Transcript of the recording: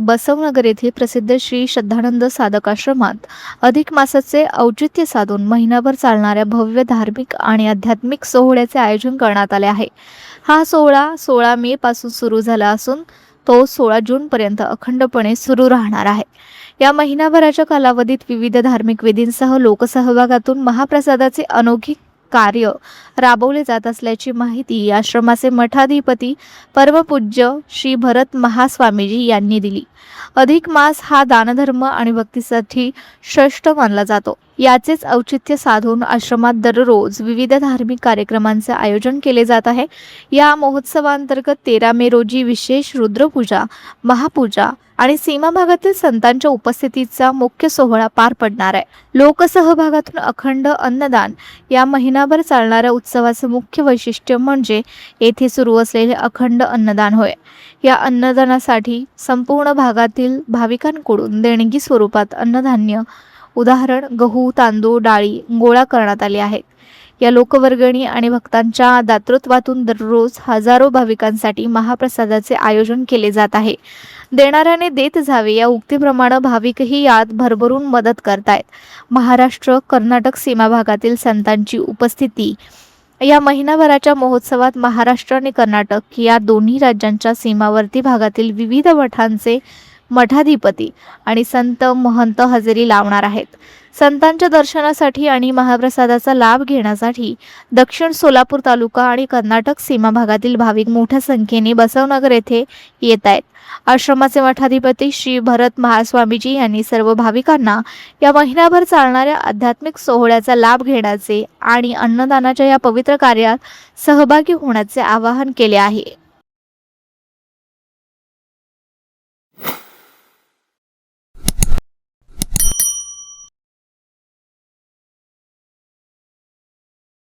बसवनगर येथील प्रसिद्ध श्री श्रद्धानंद साधक आश्रमात अधिक मासाचे औचित्य साधून महिनाभर चालणाऱ्या भव्य धार्मिक आणि आध्यात्मिक सोहळ्याचे आयोजन करण्यात आले आहे। हा सोहळा 16 मे पासून सुरू झाला असून तो 16 जून पर्यंत अखंडपणे सुरू राहणार आहे। या महिनाभराच्या कालावधीत विविध धार्मिक विधींसह लोकसहभागातून महाप्रसादाचे अनोखे कार्य राबवले जात असल्याची माहिती आश्रमाचे मठाधिपती परमपूज्य श्री भरत महास्वामीजी यांनी दिली। अधिक मास हा दानधर्म आणि भक्तीसाठी श्रेष्ठ मानला जातो। याचेच औचित्य साधून आश्रमात दररोज विविध धार्मिक कार्यक्रमांचे आयोजन केले जात आहे। या महोत्सवांतर्गत 13 मे रोजी विशेष रुद्रपूजा, महापूजा आणि सीमा भागातील संतांच्या उपस्थितीचा मुख्य सोहळा पार पडणार आहे। लोकसहभागातून अखंड अन्नदान या महिनाभर चालणाऱ्या उत्सवाचे मुख्य वैशिष्ट्य म्हणजे येथे सुरू असलेले अखंड अन्नदान होय। या अन्नदानासाठी संपूर्ण भागातील भाविकांकडून देणगी स्वरूपात अन्नधान्य उदाहरण गहू, तांदूळ, डाळी गोळा करण्यात आले आहेत। या लोकवर्गणी आणि भक्तांच्या दातृत्वातून दररोज हजारो भाविकांसाठी महाप्रसादाचे आयोजन केले जात आहे। देणाऱ्याने देत जावे या उक्तीप्रमाणे भाविकही यात भरभरून मदत करतायत। महाराष्ट्र कर्नाटक सीमा भागातील संतांची उपस्थिती या महिनाभराच्या महोत्सवात महाराष्ट्र आणि कर्नाटक या दोन्ही राज्यांच्या सीमावर्ती भागातील विविध मठांचे मठाधिपती आणि संत महंत हजेरी लावणार आहेत। संतांच्या दर्शनासाठी आणि महाप्रसादाचा लाभ घेण्यासाठी दक्षिण सोलापूर तालुका आणि कर्नाटक सीमा भागातील भाविक मोठ्या संख्येने बसवनगर येथे येत आहेत। आश्रमाचे मठाधिपती श्री भरत महास्वामीजी यांनी सर्व भाविकांना या महिनाभर चालणाऱ्या आध्यात्मिक सोहळ्याचा लाभ घेण्याचे आणि अन्नदानाच्या या पवित्र कार्यात सहभागी होण्याचे आवाहन केले आहे।